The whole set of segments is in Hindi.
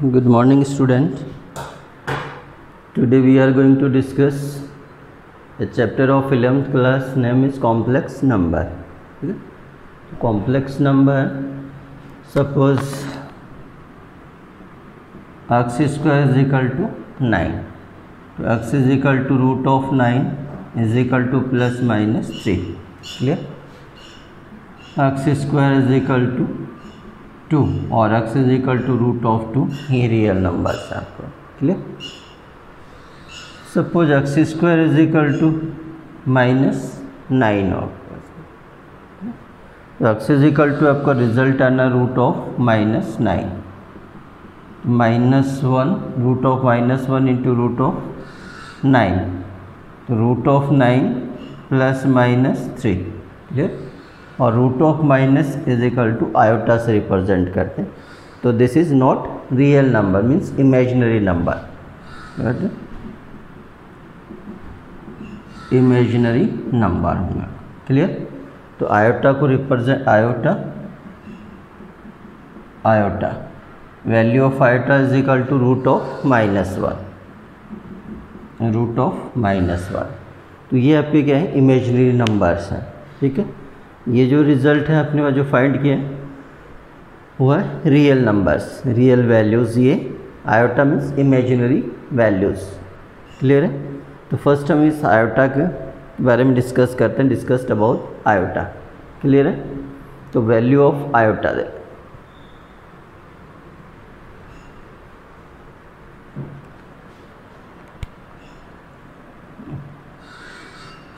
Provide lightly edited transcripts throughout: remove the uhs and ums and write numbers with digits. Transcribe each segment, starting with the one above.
Good morning, student. Today we are going to discuss a chapter of 11th class. Name is complex number. Okay? Complex number. Suppose x square is equal to 9. So x is equal to root of 9 is equal to plus minus 3. Clear? X square is equal to 2 और x is equal to root of 2 ये रियल नंबर्स है आपको. Clear? Suppose x square is equal to -9 of तो x इज इक्वल टू आपका रिजल्ट आना root of -9 -1 root of -1 into root of 9 तो रूट ऑफ 9 प्लस -3. क्लियर? और root of minus is equal to iota से रिप्रेजेंट करते हैं. तो this is not real number, means imaginary number. Imaginary number होगा. क्लियर? तो आयोटा को represent iota value of iota is equal to root of -1 root of -1. तो ये आपके क्या है, इमेजिनरी नंबर्स हैं. ठीक है? ये जो रिज़ल्ट है आपने जो फाइंड किया वो है रियल नंबर्स, रियल वैल्यूज़. ये iota means imaginary values. Clear है? तो फर्स्ट हम इस आयोटा के बारे में डिस्कस करते हैं. Discussed about iota. क्लियर है? तो वैल्यू ऑफ आयोटा दे.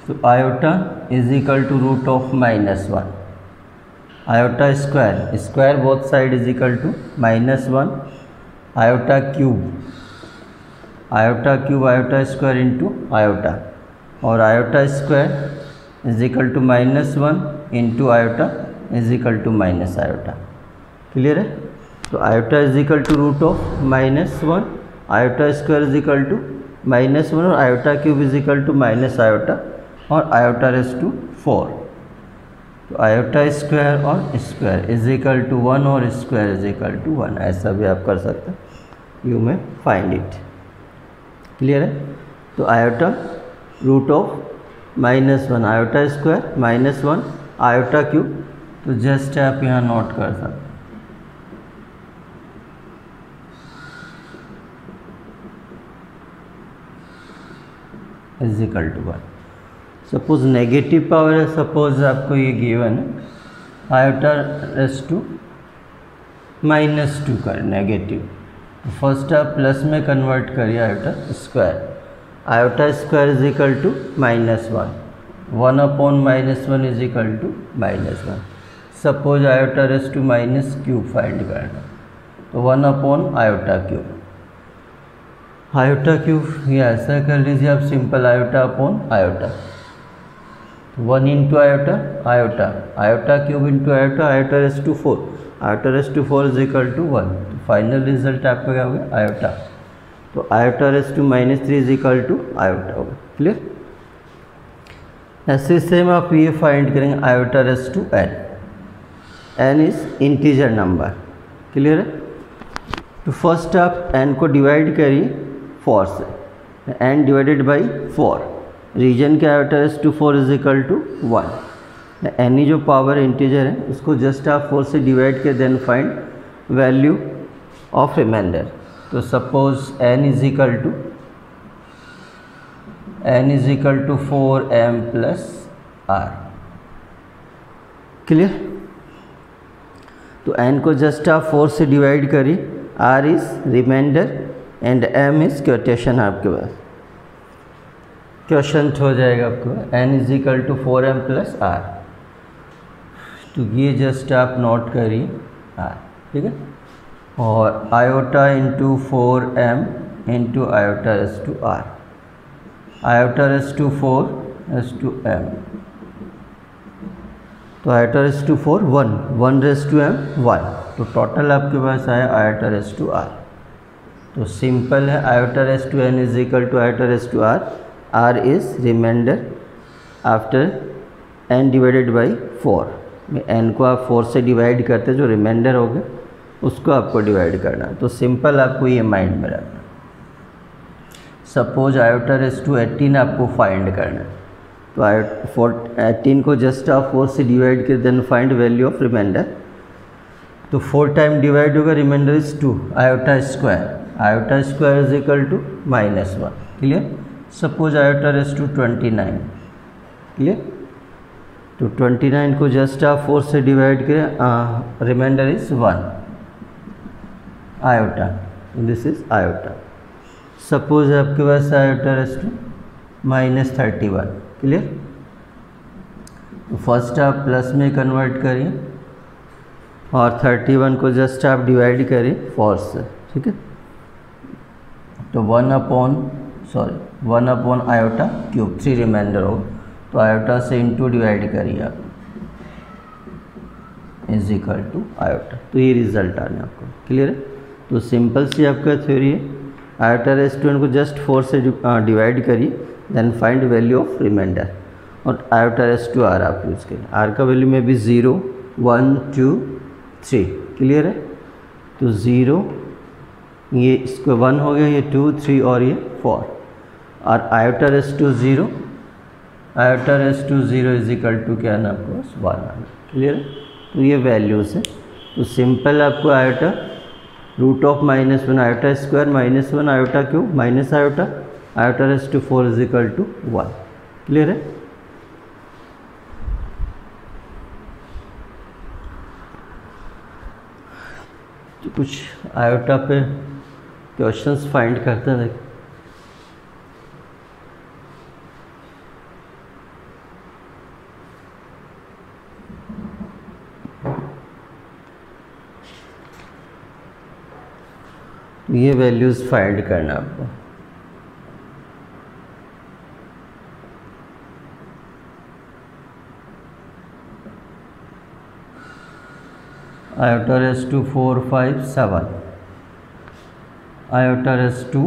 तो iota is equal to root of -1. Iota square both side is equal to -1. Iota iota square into iota और iota square is equal to -1 into iota is equal to minus iota. Clear है? तो iota is equal to root of -1, iota square is equal to -1 और iota cube is equal to minus iota और आयोटा रेस टू 4. तो आयोटा स्क्वायर और स्क्वायर इज इक्वल टू 1 और स्क्वायर इज इक्वल टू 1. ऐसा भी आप कर सकते हैं. यू में फाइंड इट. क्लियर है? तो iota root of -1, iota square -1, iota cube. तो जस्ट आप यहाँ नोट कर सकते हैं. Is equal to 1. Suppose negative power है, सपोज आपको ये गिवन है आयोटा रेस टू -2 कर नेगेटिव. तो फर्स्ट आप प्लस में कन्वर्ट करिए iota square. Iota square is equal to -1, 1 upon -1 is equal to -1. Suppose iota raise to -cube find करना तो 1 upon iota cube. Iota cube ये ऐसा कर लीजिए आप, simple iota upon iota. 1 into iota iota cube into iota, iota raise to 4, iota raise to 4 is equal to 1. तो फाइनल रिजल्ट आपका क्या होगा, आयोटा. तो iota raise to -3 is equal to iota होगा. क्लियर? ऐसे सेम आप ये फाइंड करेंगे iota raise to n is integer number. Clear है? तो फर्स्ट आप n को डिवाइड करिए 4 से. n डिवाइडेड बाई 4 रीजन के iota raise to 4 is equal to 1. Any जो पावर इंटीजर है उसको जस्ट आप 4 से डिवाइड के then find value of reminder. तो suppose n is equal to 4m plus r. Clear? तो n को जस्ट आप 4 से डिवाइड करिए. r is remainder and m is quotation. आपके पास क्वेश्चन हो जाएगा आपको n is equal to 4m plus r. तो ये जस्ट आप नोट करिए r. ठीक है? और iota into 4m into iota raise to r, iota raise to 4 raise to m. तो iota raise to 4 1 raise to m 1. तो टोटल आपके पास आया आयोटा रेस टू r. तो सिंपल है iota raise to n is equal to iota raise to r. r is reminder after n divided by 4. n को आप 4 से डिवाइड करते जो रिमाइंडर हो गया उसको आपको डिवाइड करना है। तो सिंपल आपको ये माइंड में रखना। सपोज आयोटा रेज़ टू 18 आपको फाइंड करना है, तो 18 को जस्ट आप 4 से डिवाइड कर then find value of reminder. तो 4 टाइम डिवाइड होगा, reminder is 2, iota square is equal to -1। Clear. Suppose iota raise to 29। Clear. तो 29 को जस्ट आप 4 से डिवाइड करें, reminder is 1 iota, this is iota. Suppose आपके पास आयोटा रेज़ टू -31। क्लियर। तो फर्स्ट आप प्लस में कन्वर्ट करिए और 31 को जस्ट आप डिवाइड करिए 4 से। ठीक है। तो 1 अपॉन आयोटा क्यूब 3 रिमाइंडर होगा, तो आयोटा से इनटू डिवाइड करिए आप, इज इक्वल टू आयोटा। तो ये रिजल्ट आने आपको। क्लियर है। तो सिंपल सी आपका थ्योरी है। आयोटा रेज़ टू को जस्ट 4 से डिवाइड करिए, then find value of reminder, और आयोटा रेज़ टू आर आप यूज़ करिए। आर का वैल्यू में भी 0 1 2 3। क्लियर है। तो 0, ये इसको 1 हो गया, ये 2 3 और ये 4, और iota raise to 0, iota raise to 0 is equal to क्या ना आपको 1 आना। क्लियर है। तो ये वैल्यूज़ है। तो सिंपल आपको iota root of -1 iota square -1 iota cube minus iota raise to 4 is equal to 1। Clear है। तो कुछ आयोटा पे क्वेश्चंस फाइंड करते हैं। ये वैल्यूज़ फाइंड करना आपको। Iota raise to 4 5 7, iota raise to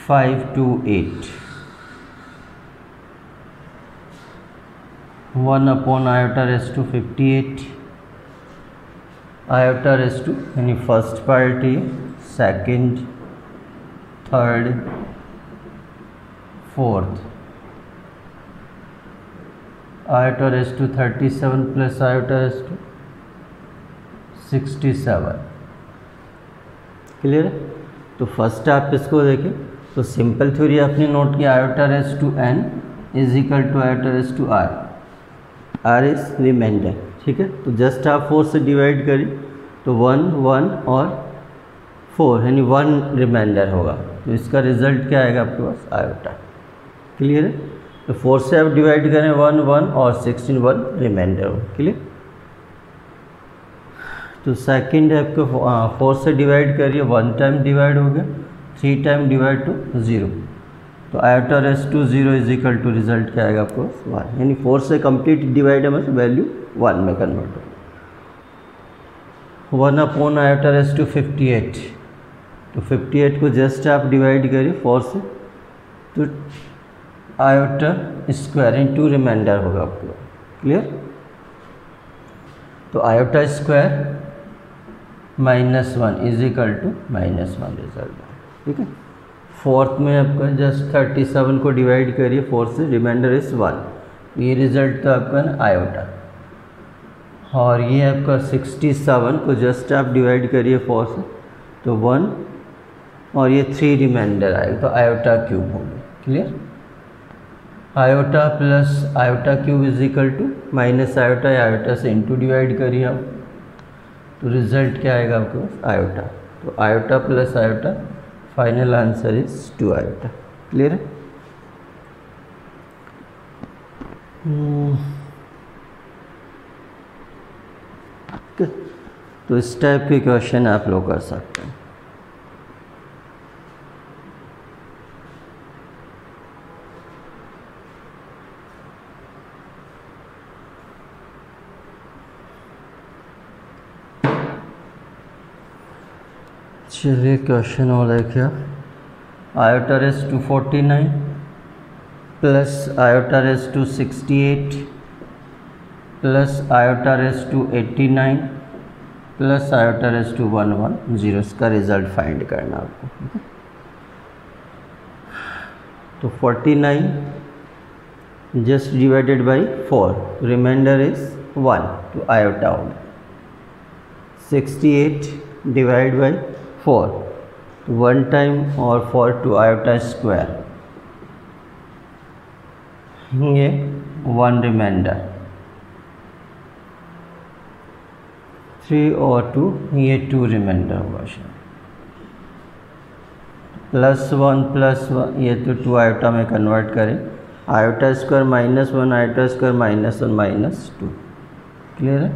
5 2 8, 1 upon iota raise to 58, iota raise to यानी फर्स्ट पार्ट ये, second, third, fourth, iota raise to 37 plus iota raise to 67। Clear है। तो फर्स्ट आप इसको देखें, तो सिंपल थ्योरी आपने नोट किया, iota raise to n is equal to iota raise to r is reminder. ठीक है। तो जस्ट आप 4 से डिवाइड करिए, तो 1 1 और 4 यानी 1 रिमाइंडर होगा। तो इसका रिजल्ट क्या आएगा आपके पास, आयोटा। क्लियर है। तो 4 से आप डिवाइड करें 1 1 और 16 1 रिमाइंडर होगा। क्लियर। तो सेकंड है आपको 4 से डिवाइड करिए, 1 टाइम डिवाइड हो गया, 3 टाइम डिवाइड टू 0, तो iota raise to 0 is equal to result क्या आएगा आपको 1, यानी 4 से कंप्लीट डिवाइड है मतलब वैल्यू 1 में कन्वर्ट हो। 1 अपॉन आयोटा रेज़ टू 58, तो 58 को जस्ट आप डिवाइड करिए 4 से, तो आयोटा स्क्वायर इनटू रिमाइंडर होगा आपको। क्लियर। तो iota square -1 is equal to -1 result. ठीक है। फोर्थ में आपका जस्ट 37 को डिवाइड करिए 4 से, रिमाइंडर इज 1, ये रिजल्ट तो आपका ना आयोटा। और ये आपका 67 को जस्ट आप डिवाइड करिए 4 से, तो 1 और ये 3 रिमाइंडर आएगा, तो आयोटा क्यूब होगा। Clear. Iota plus iota cube is equal to minus iota, iota से इनटू डिवाइड करिए आप, तो रिजल्ट क्या आएगा आपके पास, आयोटा। तो iota plus iota, final answer is 2 iota. Clear है। तो इस टाइप के क्वेश्चन आप लोग कर सकते हैं। चलिए क्वेश्चन और देखिए, iota raise to 49 plus iota raise to 68 plus iota raise to 89 plus iota raise to 1 1 0, इसका रिजल्ट फाइंड करना आपको। तो 49 just divided by 4, reminder is 1, तो आयोटा होगा। 68 डिवाइड बाई 4, 1 टाइम और 4 टू आयोटा स्क्वायर, ये 1 रिमाइंडर, 3 और 2, ये 2 रिमाइंडर होगा शायद, +1 ये तो 2 आयोटा में कन्वर्ट करें, iota square -1, iota square -1 -2, clear है।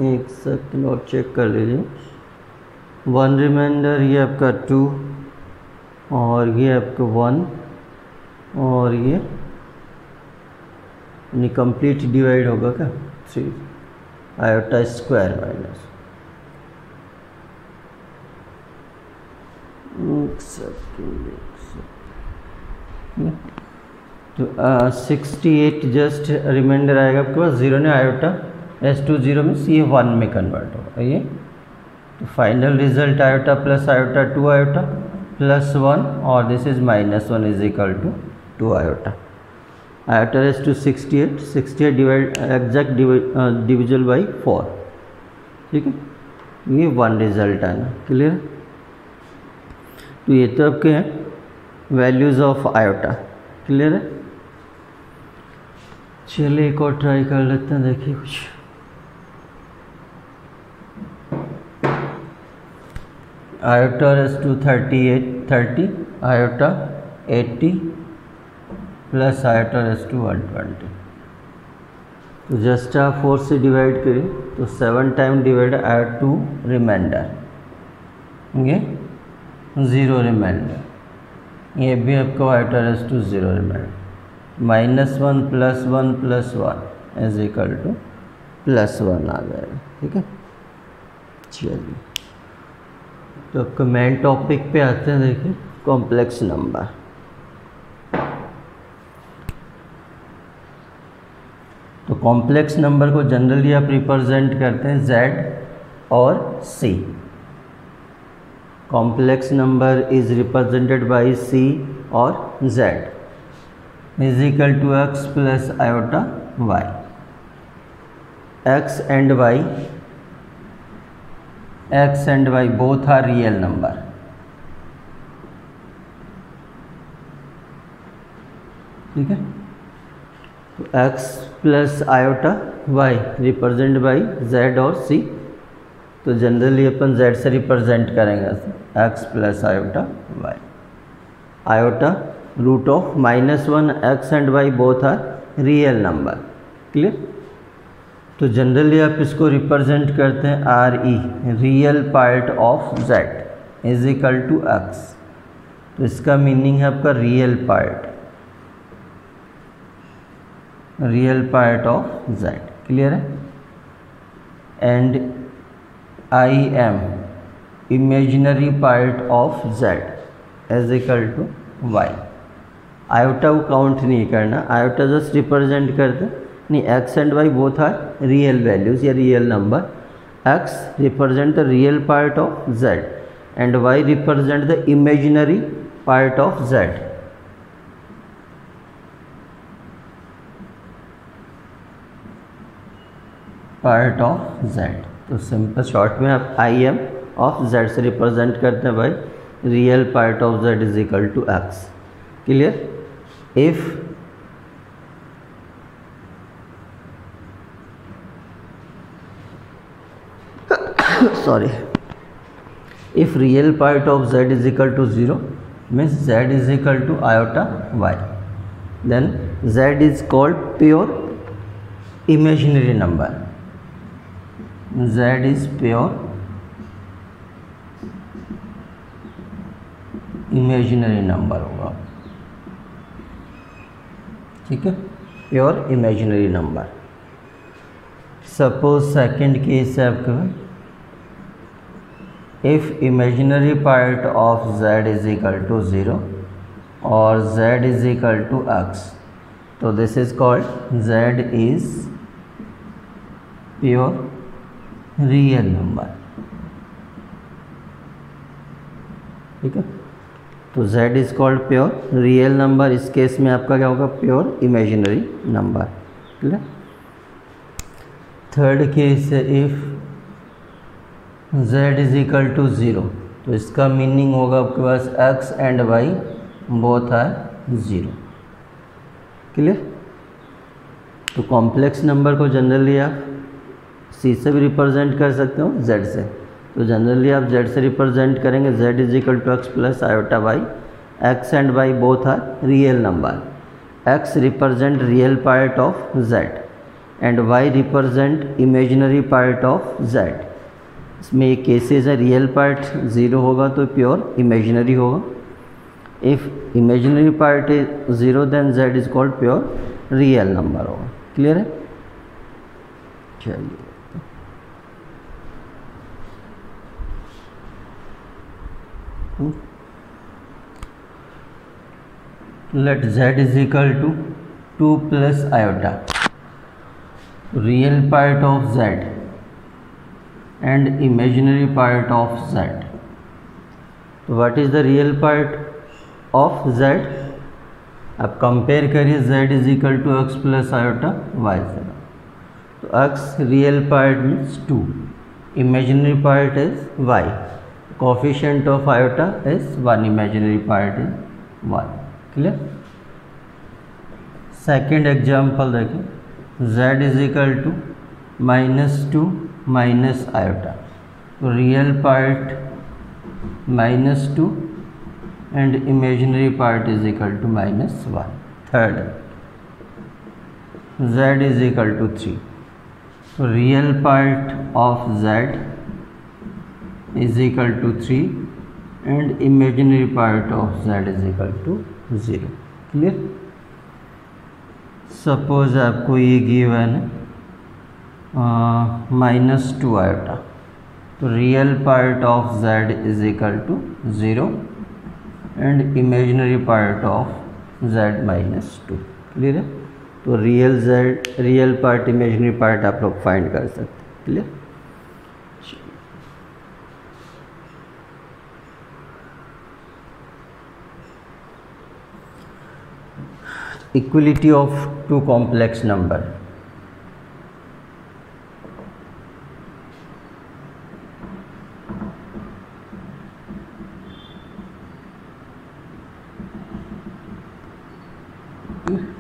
एक सेकंड और चेक कर लीजिए। 1 रिमाइंडर, ये आपका 2 और ये आपका 1 और ये कंप्लीट डिवाइड होगा क्या 3, आयोटा स्क्वायर माइनस, तो 68 जस्ट रिमाइंडर आएगा आपके पास, 0 ने आयोटा S2 0 में C 1 में कन्वर्ट होगा ये। तो final result iota plus iota 2 iota +1 और this is -1 is equal to 2 iota. Iota raise to 68 divide exact divisible by 4, ठीक है, ये 1 रिजल्ट आना, क्लियर। तो ये तो आपके हैं वैल्यूज़ ऑफ आयोटा, क्लियर है। चलिए एक और ट्राई कर लेते हैं, देखिए कुछ। Iota raise to 30 iota 80 plus iota raise to 120, तो जस्ट आप 4 से डिवाइड करें तो 7 टाइम डिवाइड आयोटा 2 रिमाइंडर, ये 0 रिमाइंडर, ये भी आपको iota raise to 0 reminder, -1 +1 +1 is equal to +1 आ जाएगा, ठीक है। चलिए तो आपका मेन टॉपिक पे आते हैं, देखिए कॉम्प्लेक्स नंबर। तो कॉम्प्लेक्स नंबर को जनरली आप रिप्रेजेंट करते हैं Z और C। Complex number is represented by C और Z is equal to x plus iota y। x and y both are real number, ठीक है। तो x plus iota y represent by z और c, तो जनरली अपन z से रिप्रेजेंट करेंगे x plus iota y। Iota root of -1, x and y both are real number, clear. तो जनरली आप इसको रिप्रेजेंट करते हैं RE, real part of z is equal to x। तो इसका मीनिंग है आपका real part of z, clear है। And IM, imaginary part of z is equal to y। Iota को काउंट नहीं करना, आयोटा जस्ट रिप्रेजेंट करते नहीं, x and y both are real values या real number. x represent the real part of z and y represent the imaginary part of z। Part of z, तो सिंपल शॉर्ट में आप IM ऑफ z से रिप्रेजेंट करते हैं भाई, real part of z is equal to x, clear. If sorry, if real part of z is equal to 0 means z is equal to iota y, then z is called pure imaginary number, z is pure imaginary number होगा, ठीक है, pure imaginary number. Suppose second case है आपका, if imaginary part of z is equal to 0 और z is equal to x, तो this is called z is pure real number. ठीक है, तो z is called pure real number. इस केस में आपका क्या होगा, pure imaginary number. Clear. Third case है if z is equal to 0, तो इसका मीनिंग होगा आपके पास x and y both are 0। Clear. तो कॉम्प्लेक्स नंबर को जनरली आप c से भी रिप्रेजेंट कर सकते हो, z से। तो जनरली आप z से रिप्रेजेंट करेंगे, z is equal to x plus iota Y. x and y both are real number. x represent real part of z and y represent imaginary part of z। इसमें ये केसेस है, रियल पार्ट 0 होगा तो प्योर इमेजिनरी होगा। If imaginary part is 0 then z is called pure real number होगा। क्लियर है। चलिए, let z is equal to 2 plus iota, real part of z and imaginary part of z. तो what is the real part of z? आप कंपेयर करिए, z is equal to x plus iota y से। तो x real part means 2, imaginary part is y, coefficient of iota is 1, imaginary part is 1। Clear. Second example देखें, z is equal to -2 minus iota, तो real part -2 and imaginary part is equal to -1। Third, z is equal to 3, तो real part of z is equal to 3 and imaginary part of z is equal to 0। Clear. Suppose आपको ये गिवन है -2 आयोटा, तो real part of z is equal to 0 and imaginary part of z -2। Clear है। तो रियल पार्ट इमेजिनरी पार्ट आप लोग फाइंड कर सकते हैं। Clear. Equality of two complex number.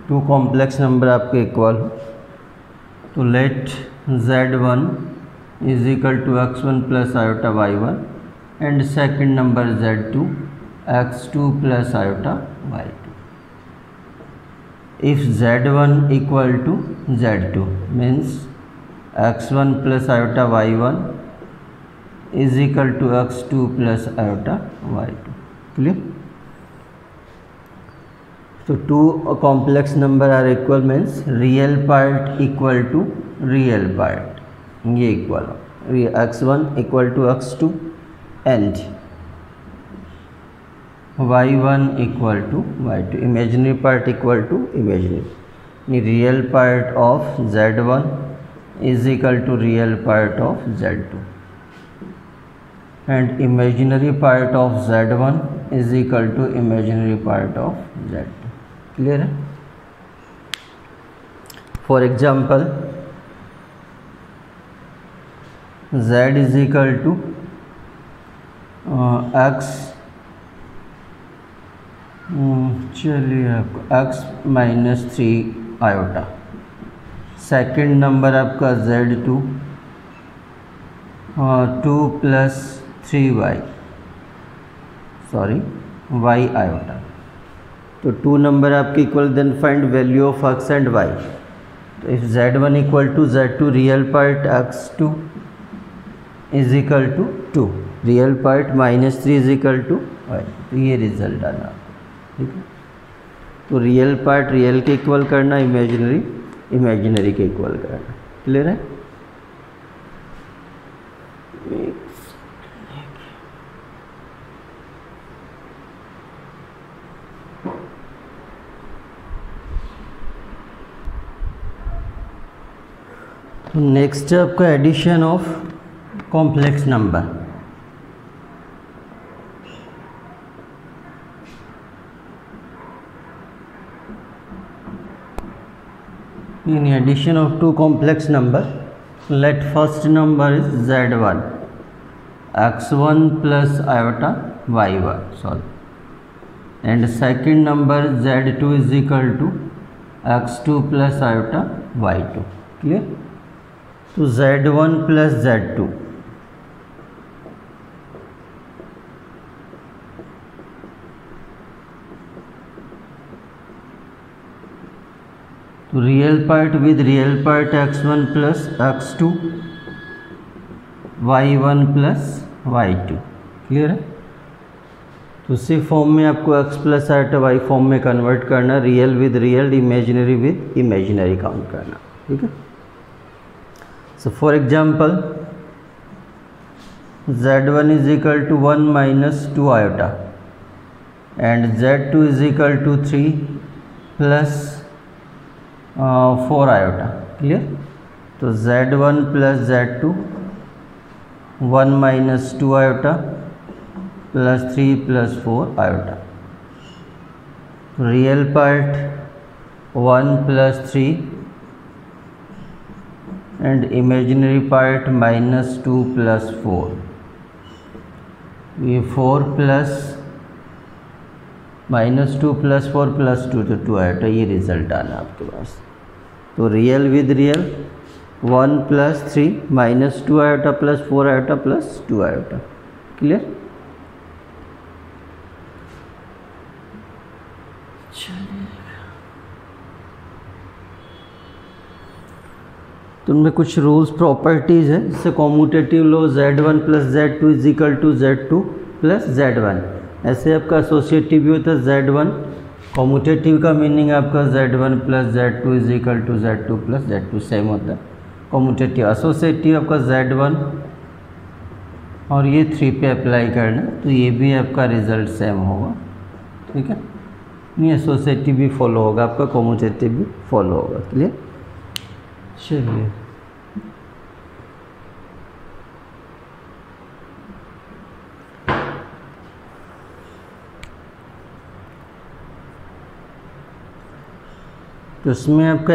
Two complex number आपके इक्वल हो, तो let z1 is equal to x1 plus iota y1 and second number z2 x2 plus iota y2। if z1 equal to z2 means x1 plus iota y1 is equal to x2 plus iota y2। clear। so two complex number are equal means real part equal to real part, ये equal x1 equal to x2 and y1 equal to y2, imaginary part equal to imaginary, real part of z1 is equal to real part of z2 and imaginary part of z1 is equal to imaginary part of z2। clear है। for example z is equal to x, चलिए आपको x minus 3 iota, second number आपका z2 2 plus 3y sorry y iota. तो टू नंबर आपके equal, then find value of x and y। तो if z1 equal to z2 real part x2 is equal to 2, real part -3 is equal to y। तो ये रिजल्ट आना, ठीक है। तो रियल पार्ट रियल के इक्वल करना, इमेजिनरी इमेजिनरी के इक्वल करना। क्लियर है। तो नेक्स्ट है आपका addition of complex number. In addition of two complex number, let first number is z1 x1 plus iota y1, sorry, and second number z2 is equal to x2 plus iota y2. Clear? तो z1 plus z2 तो real part with real part x1 plus x2 y1 plus y2। Clear है? तो उसी फॉर्म में आपको x plus iota y form में कन्वर्ट करना, real with real, imaginary with imaginary count करना। ठीक है? So for example z1 is equal to 1 minus 2 iota and z2 is equal to 3 plus 4 iota. Clear? तो z1 plus z2 1 minus 2 iota plus 3 plus 4 iota. Real part 1 plus 3 and imaginary part minus 2 plus 4। ये 4 प्लस माइनस 2 प्लस 4 प्लस 2 तो 2 आयोटा, ये रिजल्ट आना आपके पास। तो real with real 1 plus 3 minus 2 iota plus 4 iota plus 2 iota. Clear? तो उनमें कुछ रूल्स प्रॉपर्टीज़ है, जैसे commutative law z1 plus z2 is equal to z2 plus z1। ऐसे आपका एसोसिएटिव भी होता है z1। कॉम्यूटेटिव का मीनिंग आपका z1 plus z2 is equal to z2 plus z2, same होता है कॉम्यूटेटिव। एसोसिएटिव आपका z1 और ये 3 पे अप्लाई करना, तो ये भी आपका रिजल्ट सेम होगा। ठीक है? नहीं, एसोसिएटिव भी फॉलो होगा आपका, कॉम्यूटेटिव भी फॉलो होगा। क्लियर? चलिए, तो उसमें आपका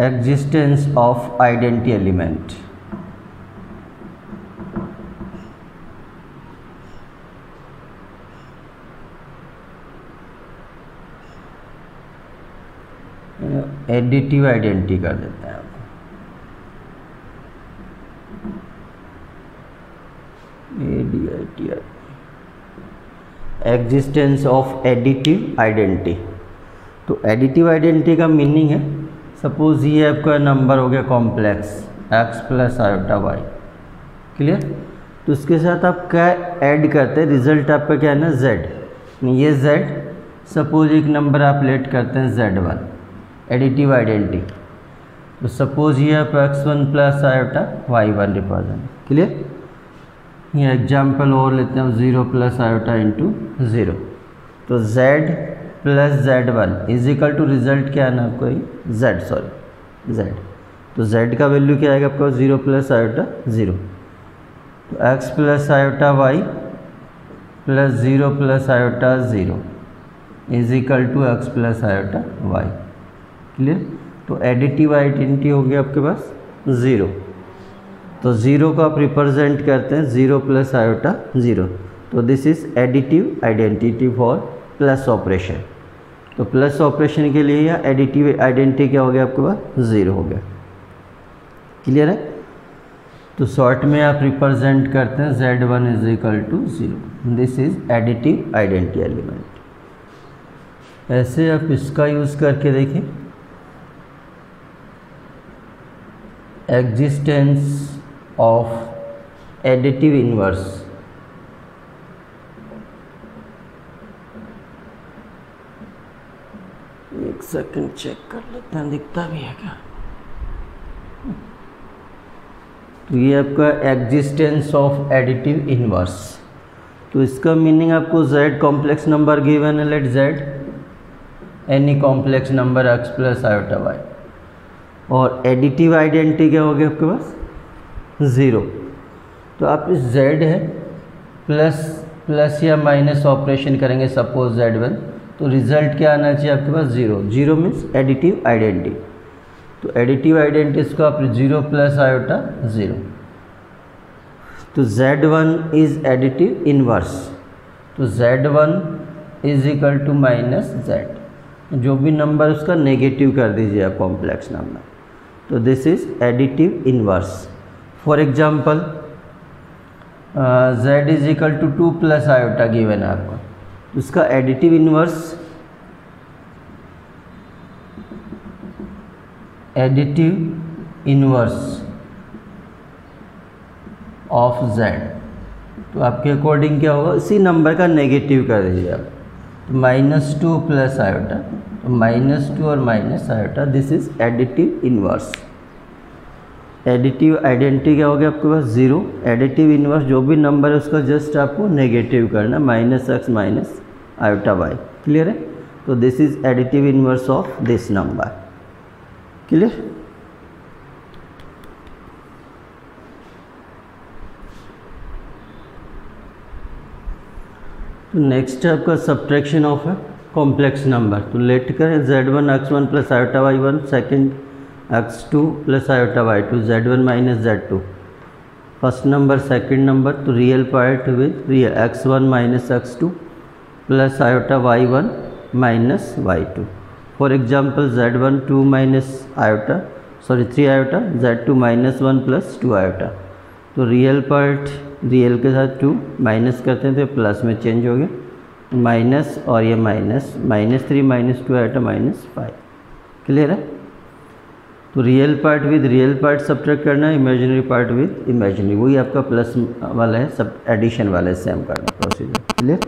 existence of identity element. Additive identity कर देते हैं आप। Existence of additive identity. तो एडिटिव आइडेंटिटी का मीनिंग है, सपोज ये आपका नंबर हो गया complex x plus iota Y. Clear? तो उसके साथ आप क्या ऐड करते हैं, रिजल्ट आपका क्या है ना z। ये z, सपोज एक नंबर आप लेट करते हैं z1, एडिटिव आइडेंटिटी। तो सपोज ये आप x1 plus iota y1 represent. Clear? ये एग्जाम्पल और लेते हैं 0 प्लस आयोटा इंटू 0। तो z plus z1 is equal to result क्या है ना आपको, z। तो z का वैल्यू क्या आएगा आपका 0 प्लस आयोटा 0। तो x plus iota y plus 0 plus iota 0 is equal to x plus iota y। Clear? तो एडिटिव आइडेंटिटी हो गया आपके पास 0। तो 0 को आप रिप्रेजेंट करते हैं 0 प्लस आयोटा 0। तो this is additive identity for plus operation. तो प्लस ऑपरेशन के लिए या एडिटिव आइडेंटिटी क्या हो गया आपके पास 0 हो गया। क्लियर है? तो शॉर्ट में आप रिप्रेजेंट करते हैं z1 is equal to 0। This is additive identity element. ऐसे आप इसका यूज़ करके देखिए, एग्जिस्टेंस ऑफ एडिटिव इनवर्स। एक सेकंड चेक कर लेते हैं, दिखता भी है क्या। तो ये आपका एग्जिस्टेंस ऑफ एडिटिव इनवर्स। तो इसका मीनिंग आपको z कॉम्प्लेक्स नंबर गिवन है, let z any complex number x plus iota y। और एडिटिव आइडेंटिटी क्या हो गया आपके पास? 0। तो आप इस z है प्लस या माइनस ऑपरेशन करेंगे सपोज z1, तो रिजल्ट क्या आना चाहिए आपके पास? 0। 0 मीन्स एडिटिव आइडेंटिटी। तो एडिटिव आइडेंटिटी को आप 0 प्लस आयोटा 0। तो z1 इज एडिटिव इनवर्स, तो z1 is equal to minus z, जो भी नंबर उसका नेगेटिव कर दीजिए आप कॉम्प्लेक्स नंबर। तो this is additive inverse. For example z is equal to 2 plus iota given है आपको, उसका एडिटिव इनवर्स ऑफ z, तो आपके अकॉर्डिंग क्या होगा? इसी नंबर का नेगेटिव कर दीजिए आप, तो -2 प्लस आयोटा, तो -2 और minus iota, this is additive inverse. Additive identity क्या हो गया आपके पास? 0। एडिटिव इनवर्स जो भी नंबर है उसका जस्ट आपको नेगेटिव करना, -x minus iota y। Clear है? तो this is additive inverse of this number. Clear? तो नेक्स्ट है आपका सब्ट्रैक्शन ऑफ है कॉम्प्लेक्स नंबर। तो लेट करें z1 x1 plus iota y1, second x2 plus iota y2, z1 minus z2। First number second number, तो real part with real, x1 minus x2 plus iota y1 minus y2। For example z1 2 minus iota 3 iota, z2 minus 1 plus 2 iota. तो रियल पार्ट रियल के साथ 2 माइनस करते हैं तो प्लस में चेंज हो गया, माइनस और ये माइनस, -3 माइनस 2 आयोटा -5। क्लियर है? तो real part with real part subtract करना है, इमेजिनरी पार्ट विद इमेजिनरी, वही आपका प्लस वाला है, सब एडिशन वाला है, सेम करना प्रोसीजर। क्लियर?